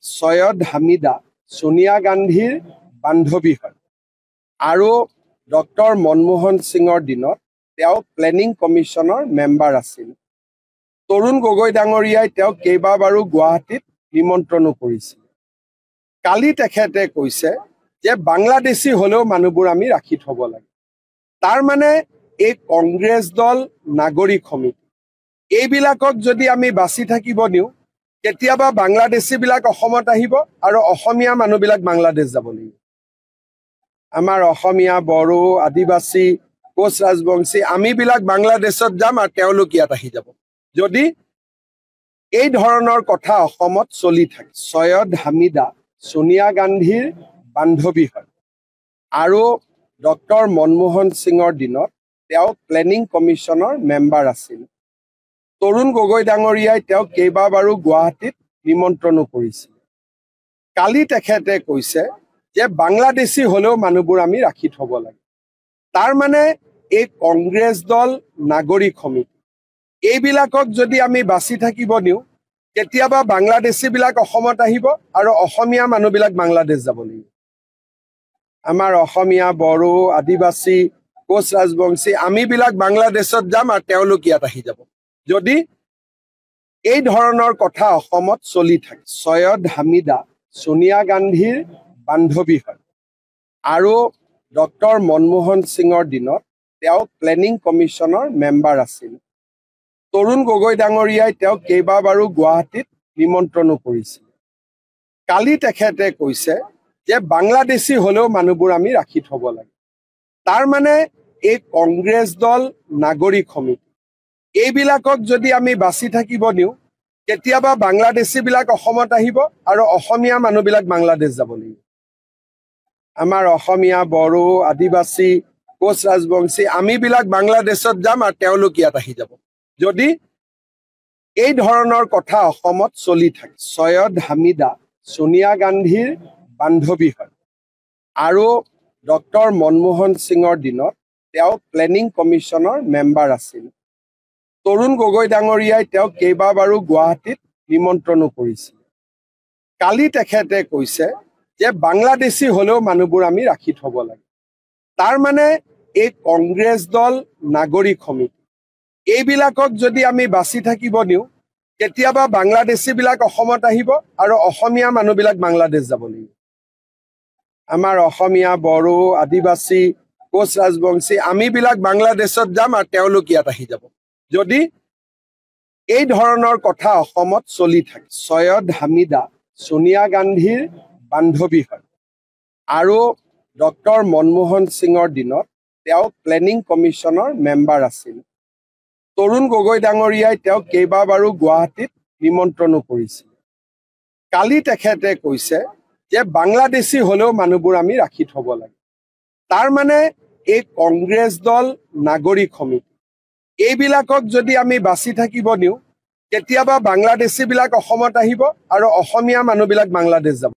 সৈয়দ হামিদা সোনিয়া গান্ধীৰ বান্ধৱী হয় আৰু ডক্টৰ মনমোহন সিঙৰ দিনত তেওঁ প্লেনিং কমিশনৰ মেম্বাৰ আছিল। তৰুণ গগৈ ডাঙৰীয়াই তেওঁক কেইবাবাৰো গুৱাহাটীত নিমন্ত্ৰণো কৰিছিল। কালি তেখেতে কৈছে যে বাংলাদেশী হলেও মানুহবোৰ আমি ৰাখি থব লাগে। তাৰ মানে এই কংগ্ৰেছ দল, নাগৰিক সমিতি এইবিলাকক যদি আমি বাছি থাকিব দিওঁ, কেতিয়াবা বাংলাদেশী বিলাক অসমত আহিব আৰু অসমীয়া মানুহবিলাক বাংলাদেশ যাব লাগিব। আমাৰ অসমীয়া, বড়ো, আদিবাসী, কোচ ৰাজবংশী আমিবিলাক বাংলাদেশত যাম আৰু তেওঁলোক ইয়াত আহি যাব যদি এই ধৰণৰ কথা অসমত চলি থাকে। সৈয়দ হামিদা সোনিয়া গান্ধীৰ বান্ধৱী হয় আৰু ডক্টৰ মনমোহন সিঙৰ দিনত তেওঁ প্লেনিং কমিশনৰ মেম্বাৰ আছিল। তৰুণ গগৈ ডাঙৰীয়াই তেওঁক কেইবাবাৰো গুৱাহাটীত নিমন্ত্ৰণো কৰিছিল। কালি তেখেতে কৈছে যে বাংলাদেশী হলেও মানুহবোৰ আমি ৰাখি থব লাগে। তাৰ মানে এই কংগ্ৰেছ দল, নাগৰিক সমিতি এইবিলাকক যদি আমি বাছি থাকিব দিওঁ, কেতিয়াবা বাংলাদেশী বিলাক অসমত আহিব আৰু অসমীয়া মানুহবিলাক বাংলাদেশ যাব লাগিব। আমাৰ অসমীয়া, বড়ো, আদিবাসী, কোচ ৰাজবংশী আমিবিলাক বাংলাদেশত যাম আৰু তেওঁলোক ইয়াত আহি যাব যদি এই ধৰণৰ কথা অসমত চলি থাকে। সৈয়দ হামিদা সোনিয়া গান্ধীৰ বান্ধৱী হয় আৰু ডক্টৰ মনমোহন সিঙৰ দিনত তেওঁ প্লেনিং কমিশনৰ মেম্বাৰ আছিল। তৰুণ গগৈ ডাঙৰীয়াই তেওঁক কেইবাবাৰো গুৱাহাটীত নিমন্ত্ৰণো কৰিছিল। কালি তেখেতে কৈছে যে বাংলাদেশী হলেও মানুহবোৰ আমি ৰাখি থব লাগে। তাৰ মানে এই কংগ্ৰেছ দল, নাগৰিক সমিতি এইবিলাকক যদি আমি বাছি থাকিব দিওঁ, কেতিয়াবা বাংলাদেশী বিলাক অসমত আহিব আৰু অসমীয়া মানুহবিলাক বাংলাদেশ যাব লাগিব। আমাৰ অসমীয়া, বড়ো, আদিবাসী, কোচ ৰাজবংশী আমিবিলাক বাংলাদেশত যাম আৰু তেওঁলোক ইয়াত আহি যাব যদি এই ধৰণৰ কথা অসমত চলি থাকে। সৈয়দ হামিদা সোনিয়া গান্ধীৰ বান্ধৱী হয় আৰু ডক্টৰ মনমোহন সিঙৰ দিনত তেওঁ প্লেনিং কমিশনৰ মেম্বাৰ আছিল। তৰুণ গগৈ ডাঙৰীয়াই তেওঁক কেইবাবাৰো গুৱাহাটীত নিমন্ত্ৰণো কৰিছিল। কালি তেখেতে কৈছে যে বাংলাদেশী হলেও মানুহবোৰ আমি ৰাখি থব লাগে। তাৰ মানে এই কংগ্ৰেছ দল, নাগৰিক সমিতি এইবিলাকক যদি আমি বাছি থাকিব দিওঁ, কেতিয়াবা বাংলাদেশী বিলাক অসমত আহিব আৰু অসমীয়া মানুহবিলাক বাংলাদেশ যাব লাগিব। আমাৰ অসমীয়া, বড়ো, আদিবাসী, কোচ ৰাজবংশী আমিবিলাক বাংলাদেশত যাম আৰু তেওঁলোক ইয়াত আহি যাব যদি এই ধৰণৰ কথা অসমত চলি থাকে। সৈয়দ হামিদা সোনিয়া গান্ধীৰ বান্ধৱী হয় আৰু ডক্টৰ মনমোহন সিঙৰ দিনত তেওঁ প্লেনিং কমিশনৰ মেম্বাৰ আছিল। তৰুণ গগৈ ডাঙৰীয়াই তেওঁক কেইবাবাৰো গুৱাহাটীত নিমন্ত্ৰণো কৰিছিল। কালি তেখেতে কৈছে যে বাংলাদেশী হলেও মানুহবোৰ আমি ৰাখি থব লাগে। তাৰ মানে এই কংগ্ৰেছ দল, নাগৰিক সমিতি এইবিলাকক যদি আমি বাছি থাকিব দিওঁ, কেতিয়াবা বাংলাদেশী বিলাক অসমত আহিব আৰু অসমীয়া মানুহবিলাক বাংলাদেশ যাব।